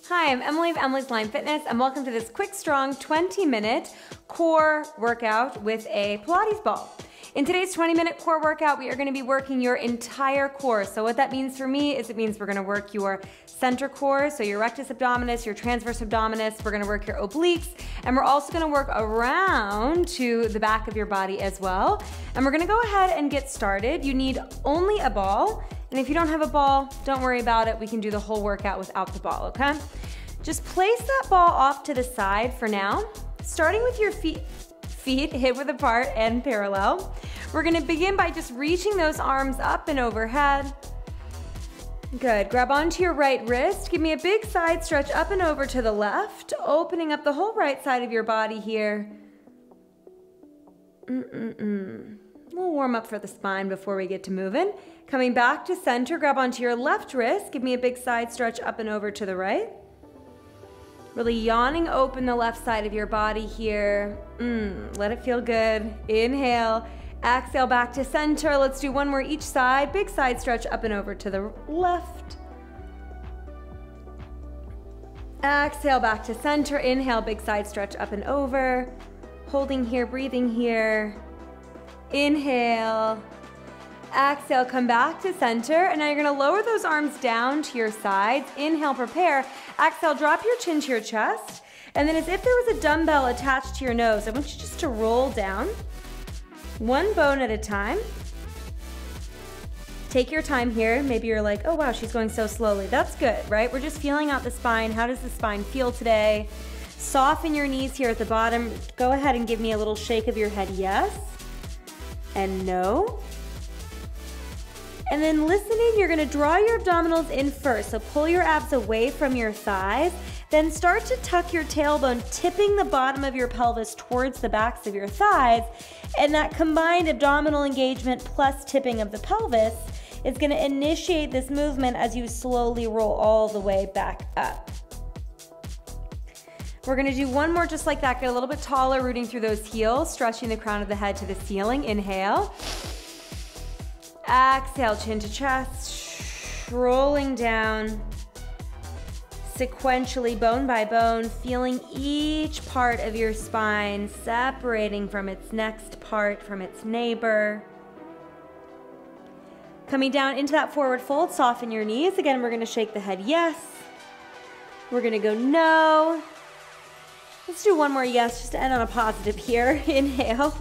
Hi, I'm Emily of Emily's Line Fitness, and welcome to this quick, strong 20-minute core workout with a Pilates ball. In today's 20-minute core workout, we are going to be working your entire core. So what that means for me is it means we're going to work your center core, so your rectus abdominis, your transverse abdominis, we're going to work your obliques, and we're also going to work around to the back of your body as well. And we're going to go ahead and get started. You need only a ball. And if you don't have a ball, don't worry about it. We can do the whole workout without the ball, okay? Just place that ball off to the side for now, starting with your feet hip-width apart and parallel. We're gonna begin by just reaching those arms up and overhead. Good, grab onto your right wrist. Give me a big side stretch up and over to the left, opening up the whole right side of your body here. We'll warm up for the spine before we get to moving. Coming back to center, grab onto your left wrist. Give me a big side stretch up and over to the right. Really yawning open the left side of your body here. Let it feel good. Inhale, exhale back to center. Let's do one more each side. Big side stretch up and over to the left. Exhale back to center. Inhale, big side stretch up and over. Holding here, breathing here. Inhale, exhale, come back to center, and now you're gonna lower those arms down to your sides. Inhale, prepare. Exhale, drop your chin to your chest, and then as if there was a dumbbell attached to your nose, I want you just to roll down, one bone at a time. Take your time here. Maybe you're like, oh wow, she's going so slowly. That's good, right? We're just feeling out the spine. How does the spine feel today? Soften your knees here at the bottom. Go ahead and give me a little shake of your head, yes and no. And then listening, you're gonna draw your abdominals in first. So pull your abs away from your thighs. Then start to tuck your tailbone, tipping the bottom of your pelvis towards the backs of your thighs. And that combined abdominal engagement plus tipping of the pelvis is gonna initiate this movement as you slowly roll all the way back up. We're gonna do one more just like that. Get a little bit taller, rooting through those heels, stretching the crown of the head to the ceiling. Inhale. Exhale, chin to chest, rolling down, sequentially, bone by bone, feeling each part of your spine separating from its next part, from its neighbor. Coming down into that forward fold, soften your knees. Again, we're gonna shake the head yes. We're gonna go no. Let's do one more yes, just to end on a positive here. Inhale,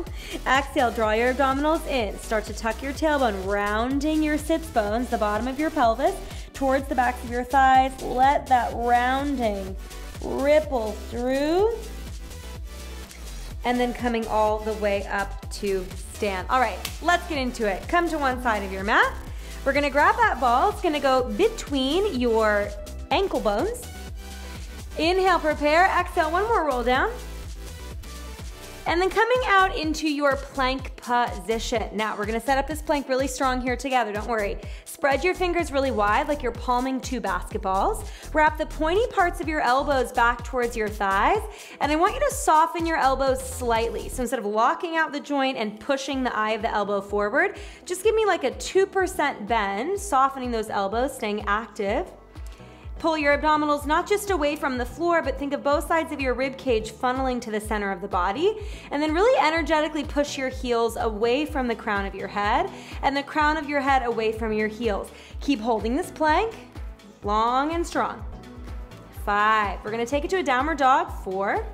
exhale, draw your abdominals in. Start to tuck your tailbone, rounding your sits bones, the bottom of your pelvis, towards the backs of your thighs. Let that rounding ripple through. And then coming all the way up to stand. All right, let's get into it. Come to one side of your mat. We're gonna grab that ball. It's gonna go between your ankle bones. Inhale, prepare, exhale, one more roll down. And then coming out into your plank position. Now, we're gonna set up this plank really strong here together, don't worry. Spread your fingers really wide like you're palming two basketballs. Wrap the pointy parts of your elbows back towards your thighs. And I want you to soften your elbows slightly. So instead of locking out the joint and pushing the eye of the elbow forward, just give me like a 2% bend, softening those elbows, staying active. Pull your abdominals not just away from the floor, but think of both sides of your rib cage funneling to the center of the body. And then really energetically push your heels away from the crown of your head and the crown of your head away from your heels. Keep holding this plank long and strong. 5. We're gonna take it to a downward dog. 4.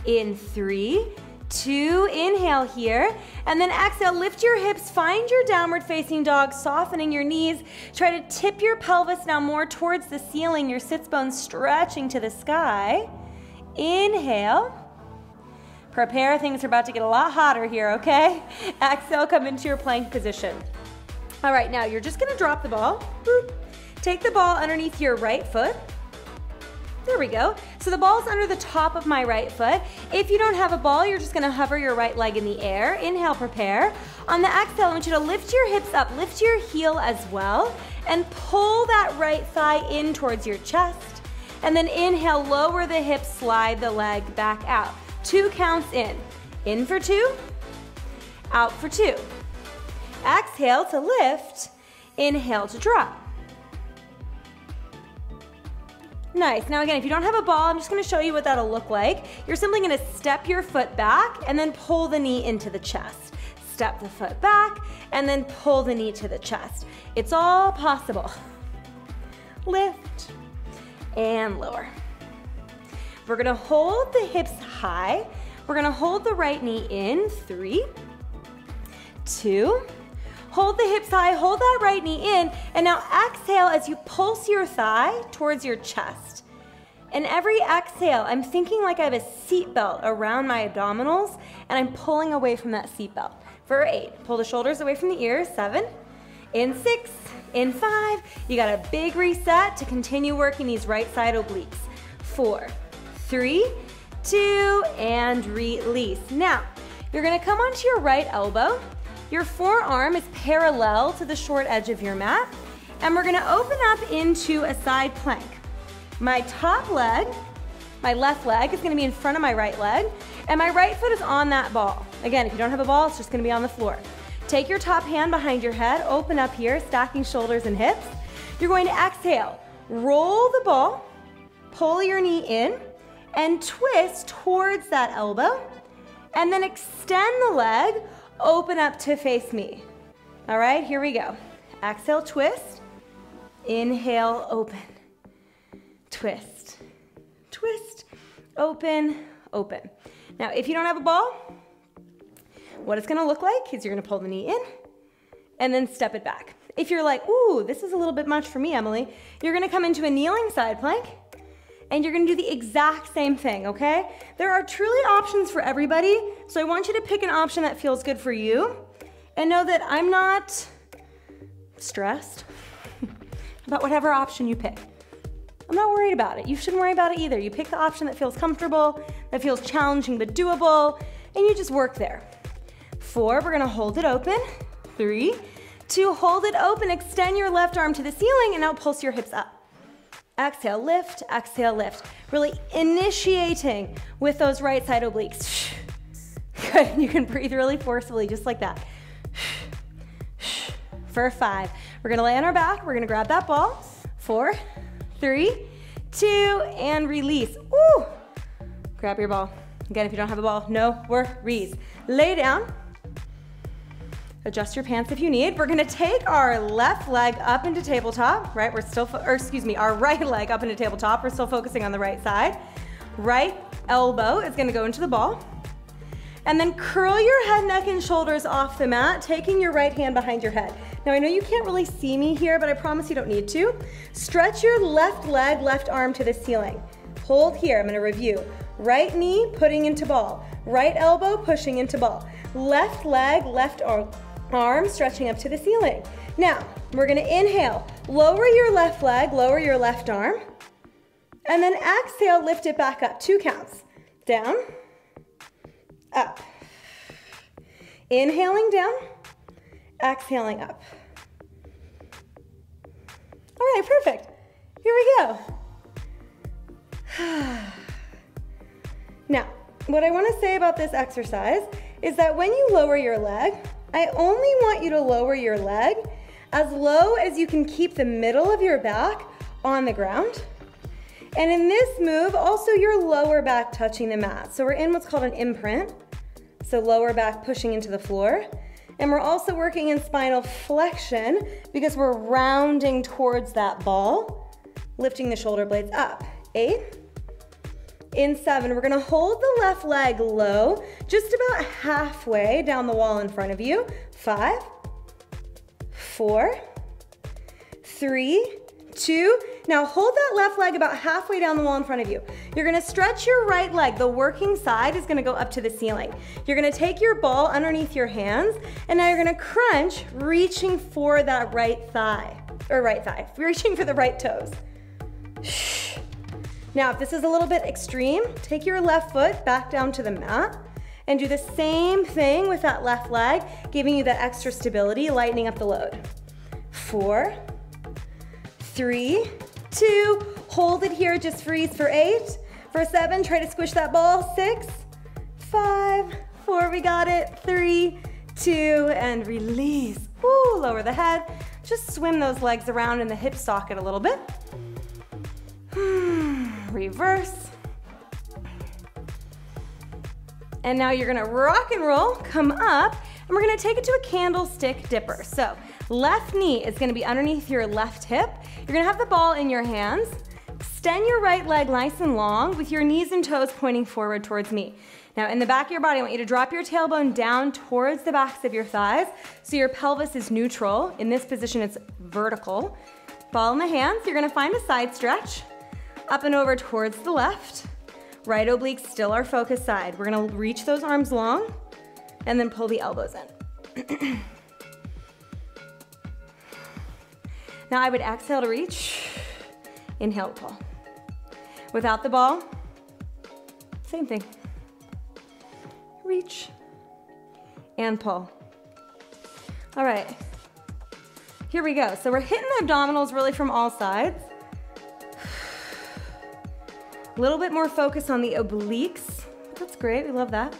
In 3, 2, inhale here, and then exhale, lift your hips, find your downward facing dog, softening your knees. Try to tip your pelvis now more towards the ceiling, your sits bones stretching to the sky. Inhale. Prepare, things are about to get a lot hotter here, okay? Exhale, come into your plank position. All right, now you're just gonna drop the ball. Take the ball underneath your right foot. There we go. So the ball's under the top of my right foot. If you don't have a ball, you're just gonna hover your right leg in the air. Inhale, prepare. On the exhale, I want you to lift your hips up, lift your heel as well, and pull that right thigh in towards your chest. And then inhale, lower the hips, slide the leg back out. 2 counts in for 2, out for 2. Exhale to lift, inhale to drop. Nice. Now again, if you don't have a ball, I'm just gonna show you what that'll look like. You're simply gonna step your foot back and then pull the knee into the chest. Step the foot back and then pull the knee to the chest. It's all possible. Lift and lower. We're gonna hold the hips high. We're gonna hold the right knee in, 3, 2, hold the hips high, hold that right knee in, and now exhale as you pulse your thigh towards your chest. And every exhale, I'm thinking like I have a seatbelt around my abdominals, and I'm pulling away from that seatbelt. For 8, pull the shoulders away from the ears, 7, in 6, in 5, you got a big reset to continue working these right side obliques. 4, 3, 2, and release. Now, you're gonna come onto your right elbow. Your forearm is parallel to the short edge of your mat, and we're gonna open up into a side plank. My top leg, my left leg, is gonna be in front of my right leg, and my right foot is on that ball. Again, if you don't have a ball, it's just gonna be on the floor. Take your top hand behind your head, open up here, stacking shoulders and hips. You're going to exhale, roll the ball, pull your knee in, and twist towards that elbow, and then extend the leg, open up to face me. All right, here we go. Exhale, twist. Inhale, open. Twist, twist, open, open. Now, if you don't have a ball, what it's gonna look like is you're gonna pull the knee in and then step it back. If you're like, ooh, this is a little bit much for me, Emily, you're gonna come into a kneeling side plank and you're gonna do the exact same thing, okay? There are truly options for everybody, so I want you to pick an option that feels good for you and know that I'm not stressed about whatever option you pick. I'm not worried about it. You shouldn't worry about it either. You pick the option that feels comfortable, that feels challenging but doable, and you just work there. 4, we're gonna hold it open. 3, 2, hold it open, extend your left arm to the ceiling, and now pulse your hips up. Exhale, lift, exhale, lift. Really initiating with those right side obliques. Good, you can breathe really forcefully, just like that. For 5, we're gonna lay on our back, we're gonna grab that ball. 4, 3, 2, and release. Woo! Grab your ball. Again, if you don't have a ball, no worries. Lay down. Adjust your pants if you need. We're gonna take our left leg up into tabletop, right? Our right leg up into tabletop. We're still focusing on the right side. Right elbow is gonna go into the ball. And then curl your head, neck, and shoulders off the mat, taking your right hand behind your head. Now I know you can't really see me here, but I promise you don't need to. Stretch your left leg, left arm to the ceiling. Hold here, I'm gonna review. Right knee putting into ball. Right elbow pushing into ball. Left leg, left arm stretching up to the ceiling. Now, we're gonna inhale. Lower your left leg, lower your left arm. And then exhale, lift it back up. 2 counts. Down, up. Inhaling down, exhaling up. All right, perfect. Here we go. Now, what I want to say about this exercise is that when you lower your leg, I only want you to lower your leg as low as you can keep the middle of your back on the ground. And in this move, also your lower back touching the mat. So we're in what's called an imprint. So lower back pushing into the floor. And we're also working in spinal flexion because we're rounding towards that ball, lifting the shoulder blades up. 8. In 7, we're gonna hold the left leg low, just about halfway down the wall in front of you. 5, 4, 3, 2. Now hold that left leg about halfway down the wall in front of you. You're gonna stretch your right leg. The working side is gonna go up to the ceiling. You're gonna take your ball underneath your hands, and now you're gonna crunch, reaching for that right thigh, reaching for the right toes. Now, if this is a little bit extreme, take your left foot back down to the mat and do the same thing with that left leg, giving you that extra stability, lightening up the load. 4, 3, 2, hold it here, just freeze for 8. For 7, try to squish that ball. 6, 5, 4, we got it. 3, 2, and release. Woo, lower the head. Just swim those legs around in the hip socket a little bit. reverse. And now you're gonna rock and roll, come up, and we're gonna take it to a candlestick dipper. So left knee is gonna be underneath your left hip. You're gonna have the ball in your hands. Extend your right leg nice and long with your knees and toes pointing forward towards me. Now in the back of your body, I want you to drop your tailbone down towards the backs of your thighs so your pelvis is neutral. In this position, it's vertical. Ball in the hands, you're gonna find a side stretch, up and over towards the left. Right oblique still our focus side. We're gonna reach those arms long and then pull the elbows in. Now I would exhale to reach, inhale to pull. Without the ball, same thing. Reach and pull. All right, here we go. So we're hitting the abdominals really from all sides. A little bit more focus on the obliques. That's great, we love that.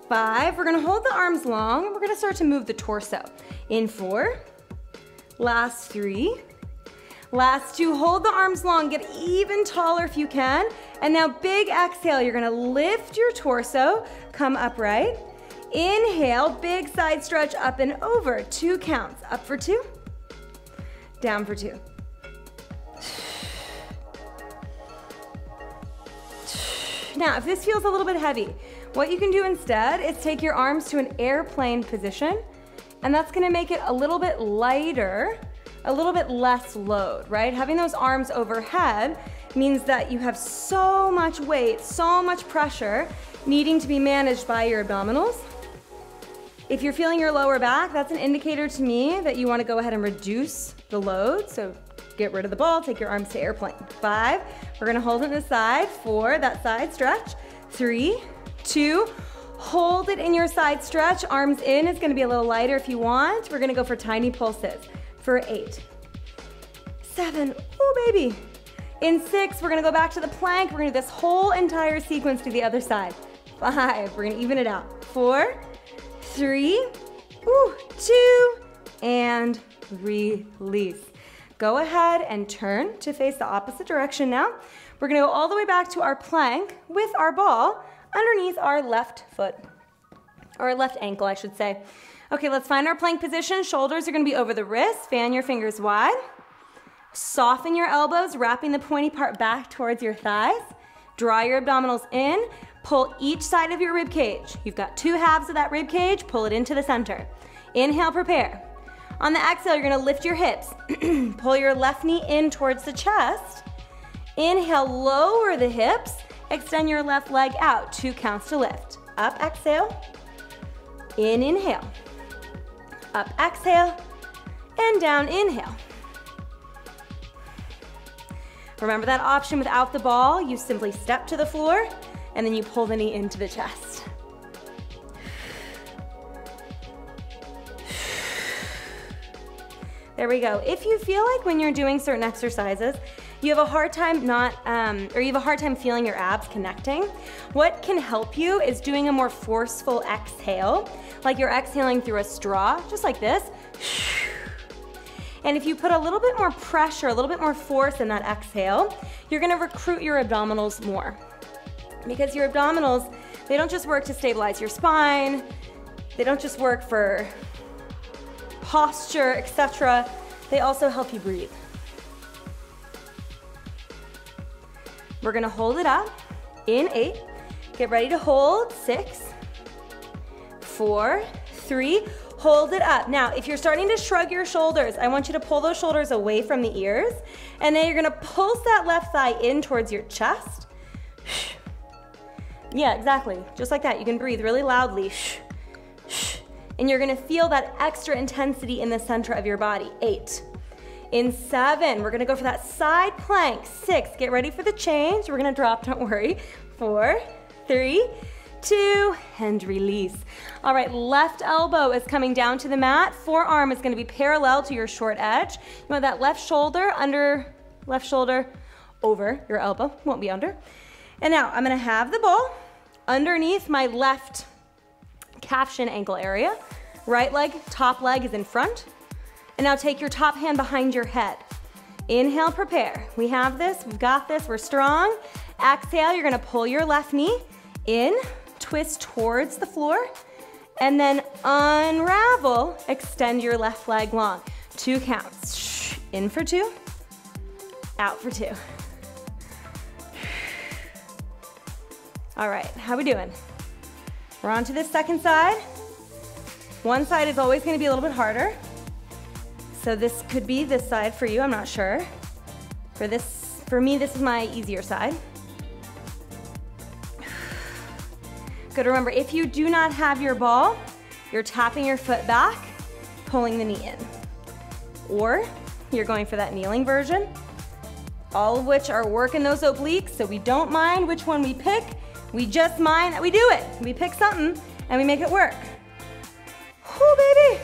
5, we're gonna hold the arms long, and we're gonna start to move the torso. In 4, last 3, last 2, hold the arms long, get even taller if you can. And now big exhale, you're gonna lift your torso, come upright. Inhale, big side stretch up and over, 2 counts. Up for 2, down for 2. Now, if this feels a little bit heavy, what you can do instead is take your arms to an airplane position, and that's gonna make it a little bit lighter, a little bit less load, right? Having those arms overhead means that you have so much weight, so much pressure needing to be managed by your abdominals. If you're feeling your lower back, that's an indicator to me that you wanna go ahead and reduce the load. So get rid of the ball, take your arms to airplane. 5, we're gonna hold it in the side. 4, that side stretch. 3, 2, hold it in your side stretch. Arms in, it's gonna be a little lighter if you want. We're gonna go for tiny pulses. For 8, 7, oh baby. In 6, we're gonna go back to the plank. We're gonna do this whole entire sequence to the other side. 5, we're gonna even it out. 4, 3, 2, and release. Go ahead and turn to face the opposite direction now. We're gonna go all the way back to our plank with our ball underneath our left foot, or left ankle, I should say. Okay, let's find our plank position. Shoulders are gonna be over the wrists. Fan your fingers wide. Soften your elbows, wrapping the pointy part back towards your thighs. Draw your abdominals in. Pull each side of your rib cage. You've got 2 halves of that rib cage. Pull it into the center. Inhale, prepare. On the exhale, you're gonna lift your hips. Pull your left knee in towards the chest. Inhale, lower the hips. Extend your left leg out. 2 counts to lift. Up, exhale. In, inhale. Up, exhale. And down, inhale. Remember that option without the ball. You simply step to the floor, and then you pull the knee into the chest. There we go. If you feel like when you're doing certain exercises, you have a hard time feeling your abs connecting, what can help you is doing a more forceful exhale, like you're exhaling through a straw, just like this. And if you put a little bit more pressure, a little bit more force in that exhale, you're gonna recruit your abdominals more. Because your abdominals, they don't just work to stabilize your spine, they don't just work for posture, etc. They also help you breathe. We're gonna hold it up in 8. Get ready to hold. 6, 4, 3, hold it up. Now, if you're starting to shrug your shoulders, I want you to pull those shoulders away from the ears, and then you're gonna pulse that left thigh in towards your chest. Yeah, exactly, just like that. You can breathe really loudly. And you're gonna feel that extra intensity in the center of your body. 8. In 7, we're gonna go for that side plank. 6, get ready for the change. We're gonna drop, don't worry. 4, 3, 2, and release. All right, left elbow is coming down to the mat. Forearm is gonna be parallel to your short edge. You want that left shoulder under, left shoulder over your elbow, won't be under. And now I'm gonna have the ball underneath my left calf shin ankle area. Right leg, top leg is in front. And now take your top hand behind your head. Inhale, prepare. We have this, we've got this, we're strong. Exhale, you're gonna pull your left knee in, twist towards the floor, and then unravel, extend your left leg long. 2 counts. In for 2, out for 2. All right, how we doing? We're on to this second side. One side is always gonna be a little bit harder. So this could be this side for you, I'm not sure. For me, this is my easier side. Good, remember, if you do not have your ball, you're tapping your foot back, pulling the knee in. Or you're going for that kneeling version, all of which are working those obliques, so we don't mind which one we pick, we just mind that we do it. We pick something and we make it work. Whoo, baby.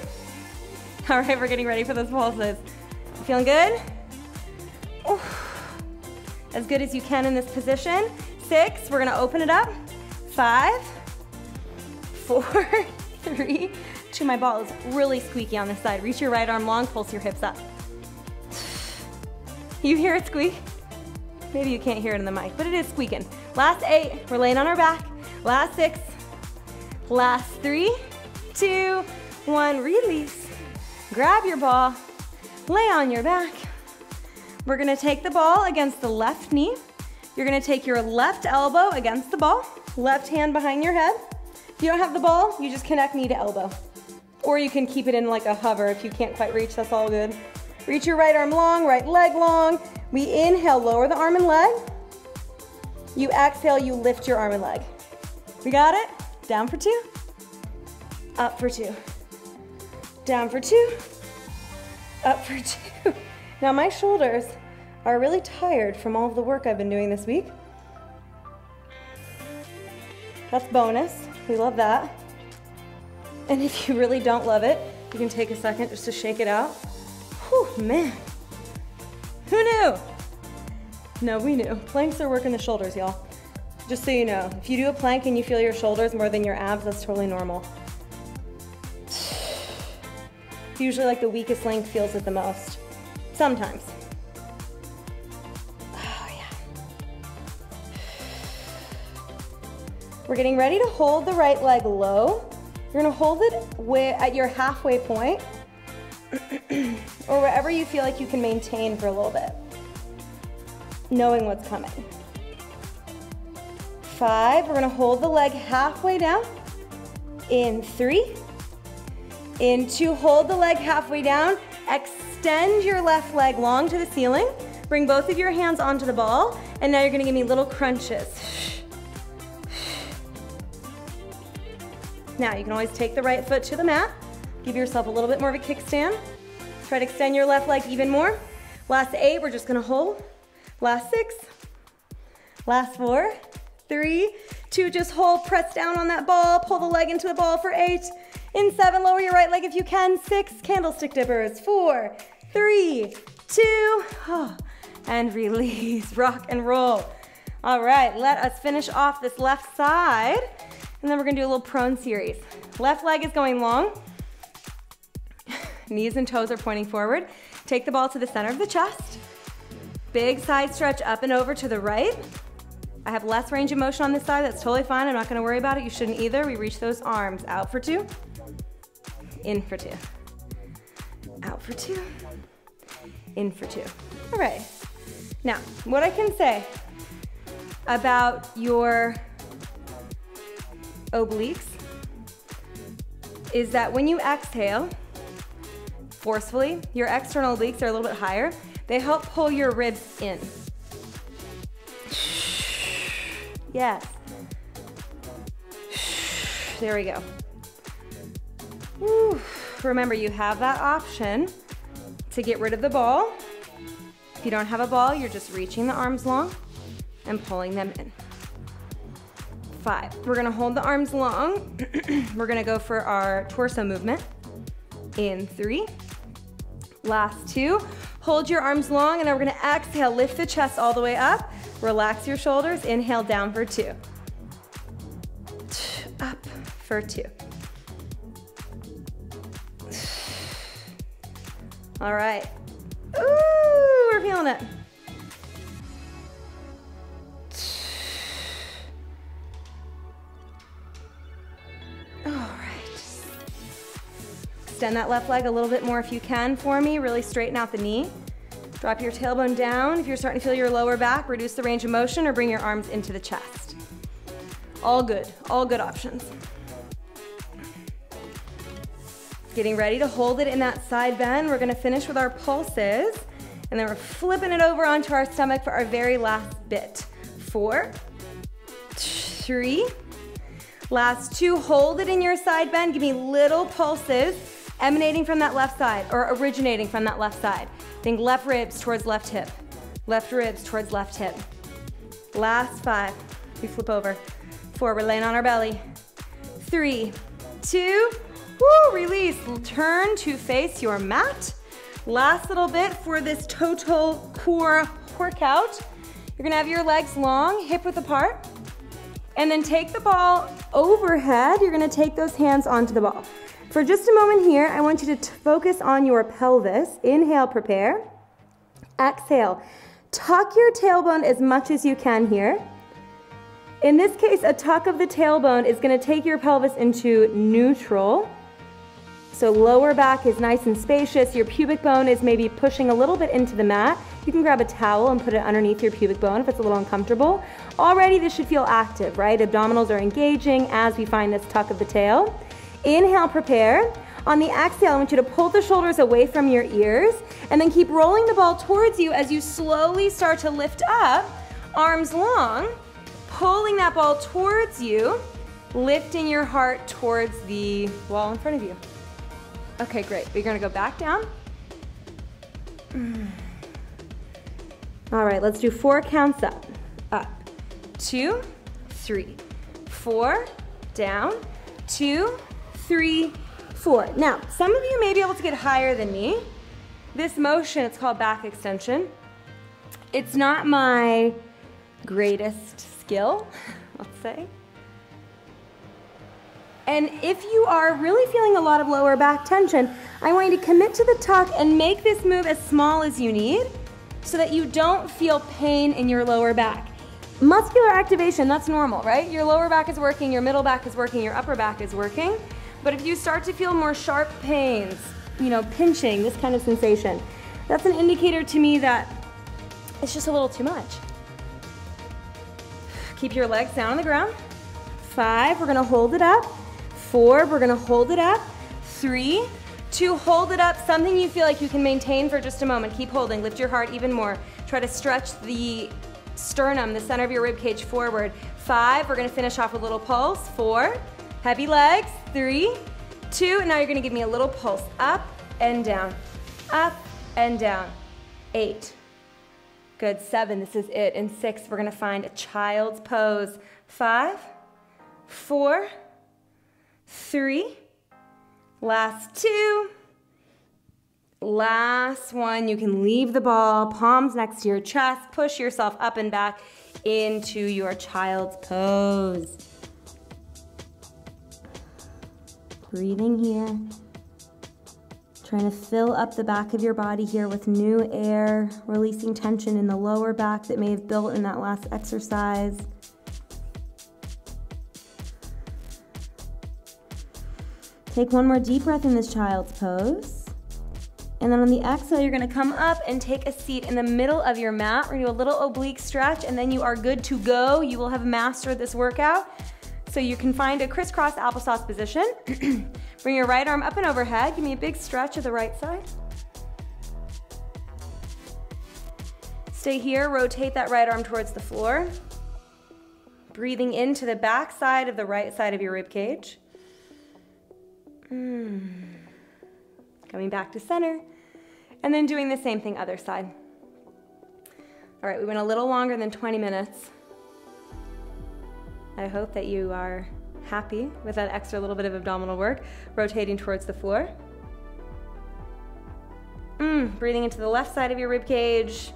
All right, we're getting ready for those pulses. Feeling good? Ooh. As good as you can in this position. 6, we're gonna open it up. 5, 4, 3, 2. My ball is really squeaky on this side. Reach your right arm long, pulse your hips up. You hear it squeak? Maybe you can't hear it in the mic, but it is squeaking. Last 8, we're laying on our back. Last 6, last 3, 2, 1, release. Grab your ball, lay on your back. We're gonna take the ball against the left knee. You're gonna take your left elbow against the ball, left hand behind your head. If you don't have the ball, you just connect knee to elbow. Or you can keep it in like a hover if you can't quite reach, that's all good. Reach your right arm long, right leg long. We inhale, lower the arm and leg. You exhale, you lift your arm and leg. We got it? Down for 2, up for 2. Down for 2, up for 2. Now my shoulders are really tired from all of the work I've been doing this week. That's bonus, we love that. And if you really don't love it, you can take a second just to shake it out. Whew, man, who knew? No, we knew. Planks are working the shoulders, y'all. Just so you know, if you do a plank and you feel your shoulders more than your abs, that's totally normal. Usually like the weakest link feels it the most. Sometimes. Oh yeah. We're getting ready to hold the right leg low. You're gonna hold it at your halfway point or wherever you feel like you can maintain for a little bit, knowing what's coming. 5, we're gonna hold the leg halfway down. In 3, in 2, hold the leg halfway down, extend your left leg long to the ceiling, bring both of your hands onto the ball, and now you're gonna give me little crunches. Now you can always take the right foot to the mat, give yourself a little bit more of a kickstand, try to extend your left leg even more. Last 8, we're just gonna hold. Last 6, last 4, 3, 2, just hold, press down on that ball, pull the leg into the ball for 8. In 7, lower your right leg if you can. 6, candlestick dippers. 4, 3, 2, and release, rock and roll. All right, let us finish off this left side, and then we're gonna do a little prone series. Left leg is going long. Knees and toes are pointing forward. Take the ball to the center of the chest. Big side stretch up and over to the right. I have less range of motion on this side, that's totally fine. I'm not gonna worry about it, you shouldn't either. We reach those arms, out for 2, in for 2, out for 2, in for 2. All right, now, what I can say about your obliques is that when you exhale forcefully, your external obliques are a little bit higher. They help pull your ribs in. Yes. There we go. Woo. Remember, you have that option to get rid of the ball. If you don't have a ball, you're just reaching the arms long and pulling them in. 5, we're gonna hold the arms long. We're gonna go for our torso movement. In 3, last 2. Hold your arms long, and then we're gonna exhale, lift the chest all the way up. Relax your shoulders, inhale down for 2. Up for 2. All right. Ooh, we're feeling it. All right. Extend that left leg a little bit more if you can for me. Really straighten out the knee. Drop your tailbone down. If you're starting to feel your lower back, reduce the range of motion or bring your arms into the chest. All good options. Getting ready to hold it in that side bend. We're gonna finish with our pulses, and then we're flipping it over onto our stomach for our very last bit. 4, 3, last 2. Hold it in your side bend. Give me little pulses emanating from that left side, or originating from that left side. Think left ribs towards left hip. Left ribs towards left hip. Last 5. We flip over. 4, we're laying on our belly. 3, 2, woo, release. Turn to face your mat. Last little bit for this total core workout. You're gonna have your legs long, hip width apart, and then take the ball overhead. You're gonna take those hands onto the ball. For just a moment here, I want you to focus on your pelvis. Inhale, prepare. Exhale. Tuck your tailbone as much as you can here. In this case, a tuck of the tailbone is gonna take your pelvis into neutral. So lower back is nice and spacious. Your pubic bone is maybe pushing a little bit into the mat. You can grab a towel and put it underneath your pubic bone if it's a little uncomfortable. Already this should feel active, right? Abdominals are engaging as we find this tuck of the tail. Inhale, prepare. On the exhale, I want you to pull the shoulders away from your ears and then keep rolling the ball towards you as you slowly start to lift up, arms long, pulling that ball towards you, lifting your heart towards the wall in front of you. Okay, great. We're gonna go back down. All right, let's do 4 counts up. Up, 2, 3, 4, down, 2, 3, 4. Now, some of you may be able to get higher than me. This motion, it's called back extension. It's not my greatest skill, let's say. And if you are really feeling a lot of lower back tension, I want you to commit to the tuck and make this move as small as you need so that you don't feel pain in your lower back. Muscular activation, that's normal, right? Your lower back is working, your middle back is working, your upper back is working. But if you start to feel more sharp pains, you know, pinching, this kind of sensation, that's an indicator to me that it's just a little too much. Keep your legs down on the ground. 5, we're gonna hold it up. 4, we're gonna hold it up. 3, 2, hold it up. Something you feel like you can maintain for just a moment. Keep holding, lift your heart even more. Try to stretch the sternum, the center of your rib cage forward. 5, we're gonna finish off with a little pulse. 4, heavy legs. 3, 2, and now you're gonna give me a little pulse. Up and down, up and down. 8, good. 7, this is it. And 6, we're gonna find a child's pose. 5, 4, 3, last 2, last 1. You can leave the ball, palms next to your chest, push yourself up and back into your child's pose. Breathing here, trying to fill up the back of your body here with new air, releasing tension in the lower back that may have built in that last exercise. Take one more deep breath in this child's pose. And then on the exhale, you're gonna come up and take a seat in the middle of your mat. We're gonna do a little oblique stretch and then you are good to go. You will have mastered this workout. So you can find a crisscross applesauce position. Bring your right arm up and overhead. Give me a big stretch of the right side. Stay here, rotate that right arm towards the floor. Breathing into the back side of the right side of your rib cage. Coming back to center. And then doing the same thing other side. All right, we went a little longer than 20 minutes. I hope that you are happy with that extra little bit of abdominal work. Rotating towards the floor. Breathing into the left side of your rib cage.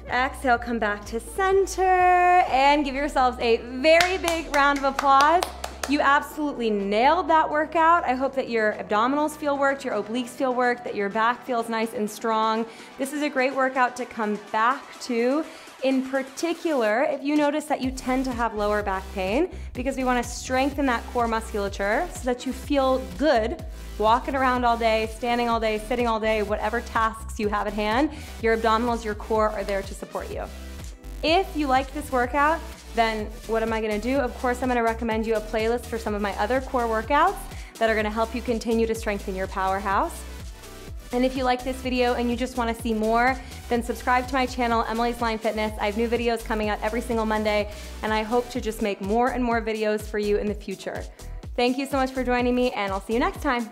Exhale, come back to center and give yourselves a very big round of applause. You absolutely nailed that workout. I hope that your abdominals feel worked, your obliques feel worked, that your back feels nice and strong. This is a great workout to come back to. In particular, if you notice that you tend to have lower back pain, because we want to strengthen that core musculature so that you feel good walking around all day, standing all day, sitting all day, whatever tasks you have at hand, your abdominals, your core are there to support you. If you like this workout, then what am I gonna do? Of course, I'm gonna recommend you a playlist for some of my other core workouts that are gonna help you continue to strengthen your powerhouse. And if you like this video and you just wanna see more, then subscribe to my channel, Emily's Line Fitness. I have new videos coming out every single Monday, and I hope to just make more and more videos for you in the future. Thank you so much for joining me, and I'll see you next time.